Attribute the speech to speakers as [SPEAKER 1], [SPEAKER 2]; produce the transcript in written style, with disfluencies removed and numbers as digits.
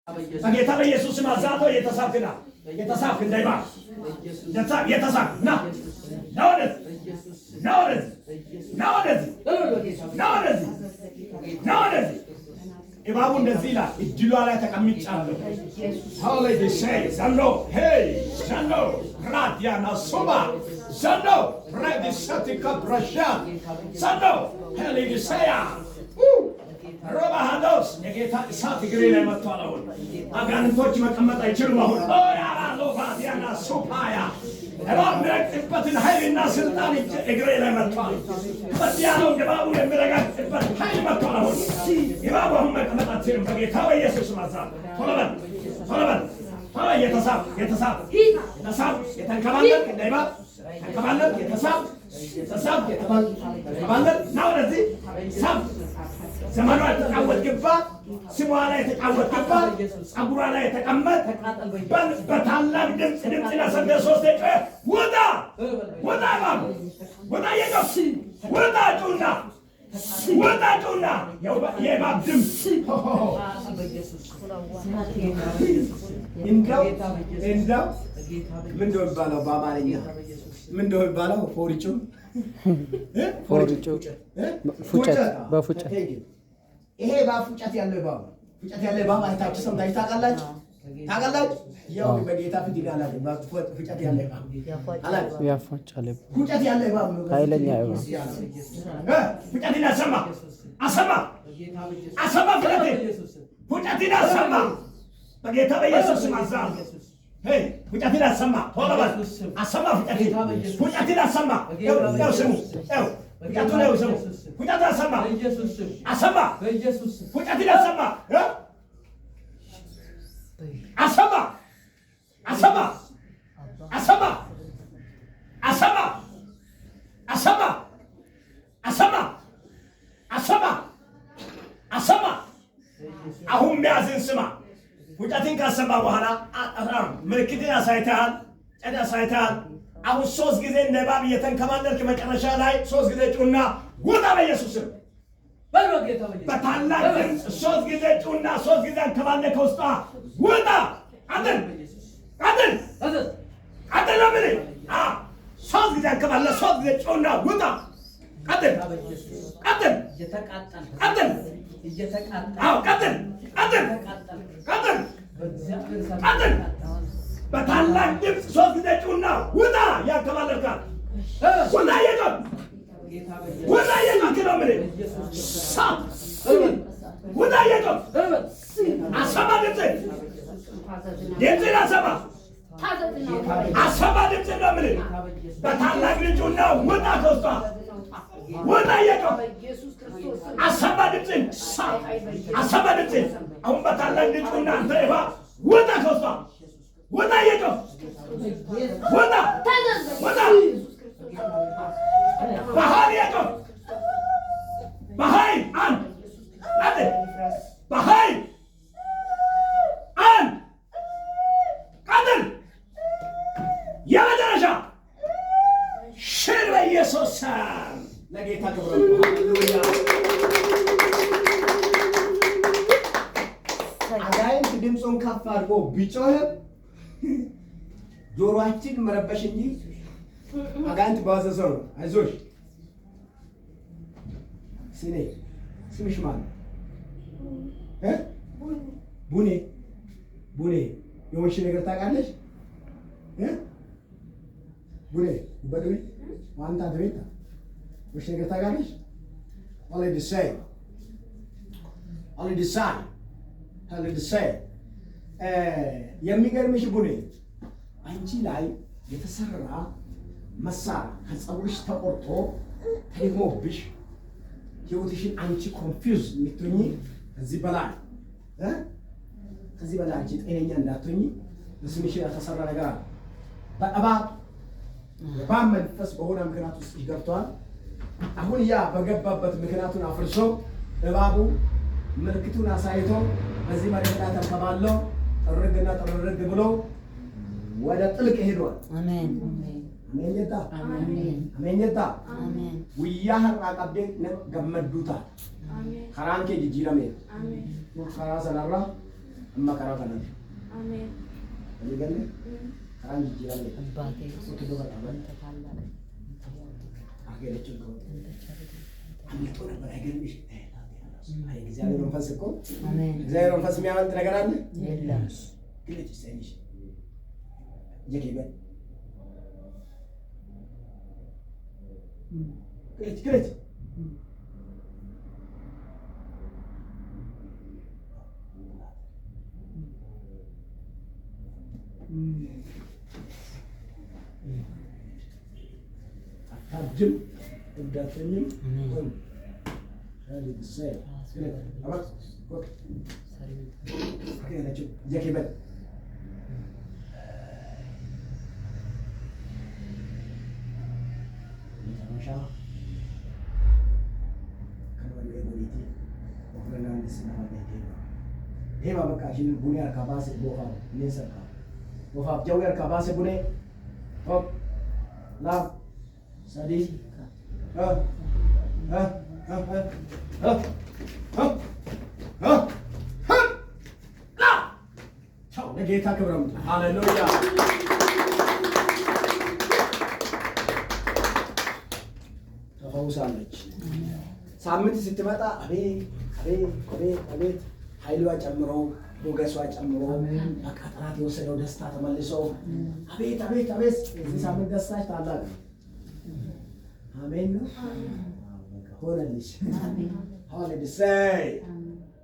[SPEAKER 1] በጌታ በኢየሱስ ስም አዛለሁ። የተሳብክና የተሳብክ እንዳይባ የተሳብ ና ወደዚህ እባቡ እንደዚህ ይላል። እጅሏ ላይ ተቀምጫለሁ። ዘንዶ ዘንዶ ራዲያና ሶባ ዘንዶ ረዲሰቲካ ብረሻን ዘንዶ ሄሊዲሰያ ሮባሃዶስ የጌታ እሳት እግሬ ላይ መጥቷል። አሁን አጋንንቶች መቀመጥ አይችሉም። አሁን ኦያራሎባዲያና ሱፓያ እባብ የሚረግጥበትን ኃይልና ስልጣን እግሬ ላይ መጥቷል። በዚያ ነው እባቡ የሚረጋግጥበት ኃይል መጥቷል። አሁን እባቡ አሁን መቀመጥ አትችልም። በጌታ በኢየሱስ ማዛል ቶሎ በል የተሳብ የተንከባለል እንዳይባብ ተንከባለል የተሳብ የተባለል ና ወደዚህ ሳብ ዘመኗ የተጫወትክባት ስሟ ላይ የተጫወትክባት ጸጉሯ ላይ የተቀመጥ በታላቅ ድምፅ ለሰንደ ሶስት ውጣ ውጣ ባሉ ውጣ የገፍ ውጣ ጩና ውጣ ጩና የእባብ ድምፅ እንደው ምንድነው የሚባለው በአማርኛ? ምንድነው የሚባለው? ፎርጩ ፉጨት በፉጨት ይሄ እባብ ፉጨት ያለው እባብ አይታችሁ ሰምታችሁ ታውቃላችሁ? ያው በጌታ ፊት ይላል ፉጨት ያለው እባብ ያፋጫል። ፉጨት ያለው እባብ ነው ኃይለኛ እባብ ፉጨት ይናሰማ አሰማ ፉጨት ይናሰማ በጌታ በኢየሱስ ስም አዛም ፉጨት ይናሰማ ወለበል አሰማ ፉጨት ይናሰማ ያው ስሙ ያው ፉጨቱ ነው ስሙ ፉጨት አሰማ አሰማ ፉጨት ይናሰማ አሰማ አሁን ሚያዝን ስማ ፉጨትን ካሰማ በኋላ ምልክትን አሳይተሃል፣ ጨድ አሳይተሃል። አሁን 3 ጊዜ እንደ እባብ እየተንከባለልክ መጨረሻ ላይ 3 ጊዜ ጩና ውጣ በኢየሱስ ስም በታላቅ ድምፅ 3 ጊዜ ጩና 3 ጊዜ አንከባለል ከውስጧ ውጣ። ቀጥል ነው የምልህ። 3 ጊዜ አንከባለል 3 ጊዜ ጩና ውጣ። ቀጥል በታላቅ ድምፅ 3 ጊዜ ጩና ውጣ። ያንከባለልካል ውጣ የጮክ ነው የምልህ። ውጣ የጮክ አሰማ ድምፅን አሰማ ድምፅን ነው የምልህ። በታላቅ ጩና ውጣ ከውስጧ ውጣ የጮክ አሰማ ድምፅን አሁን በታላቅ ጩና አንተ እባብ ውጣ ከውስጧ ውጣ የጮክ ውጣ በኃይል የጮክ በኃይል አንድ በኃይል አንድ ቀጥል የመጨረሻ ሽር በኢየሱስ ስም ለጌታ ክብር። ሃሌሉያ። አጋንንት ድምፁን ከፍ አድርጎ ቢጮህም ጆሮአችን መረበሽ እንጂ አጋንንት ባዘዘው ነው። አይዞሽ ስምሽ ማን ነው? ቡኔ የሆንሽ ነገር ታውቃለሽ? ቡኔ በደዌ ዋንታ ደቤታ የሆንሽ ነገር ታውቃለሽ? የሚገርምሽ ቡኔ አንቺ ላይ የተሰራ መሳሪያ ከፀጉርሽ ተቆርጦ ተደግሞብሽ ህይወትሽን አንቺ ኮንፊውዝ የምትሆኚ ከዚህ በላይ አንቺ ጤነኛ እንዳትሆኚ በስምሽ የተሰራ ነገር አለ። በእባብ መንፈስ በሆነ ምክንያት ውስጥ ገብቷል። አሁን ያ በገባበት ምክንያቱን አፍርሶ እባቡ ምልክቱን አሳይቶ በዚህ መሬት ላይ ተንከባለው ጥርግ ብሎ ወደ ጥልቅ ሄዷል። አሜን ውያ ሀራ ቀብዴ ገመዱታ ከራንኬ ጅጅረሜ ከራ ሰነራ أما كنا
[SPEAKER 2] آمين
[SPEAKER 1] اللي قال لي كان يجي على
[SPEAKER 3] باتي
[SPEAKER 1] كده بقى
[SPEAKER 3] أنت تعلم
[SPEAKER 1] أحكي لك شو عملت أنا بقى أقول مش هاي زي ما نفسكم
[SPEAKER 3] آمين
[SPEAKER 1] زي ما نفس مياه أنت نقرأنا
[SPEAKER 3] يلا
[SPEAKER 1] كله تستنيش جاكي بقى كله أترجم الداتنيم هذه السير كده أبغى كده نشوف جاكي بقى ما شاء الله كانوا يقولي وكنا نسمع هذا هما بكاشين بني أركباس بوفا نيسر بوفا جوي أركباس بني هوب لا سادي ها ها ها ها ها ها ها لا تشاو نجيتا كبرم هاليلويا ተፈውሳለች። ሳምንት ስትመጣ አቤት አቤት አቤት አቤት ኃይሏ ጨምሮ ሞገሷ ጨምሮ በቃ ጠላት የወሰደው ደስታ ተመልሶ አቤት አቤት አቤት እዚህ ሳምንት ደስታች ታላቅ አሜን ነው። ሆነልሽ። አሜን። ሃሌሉያ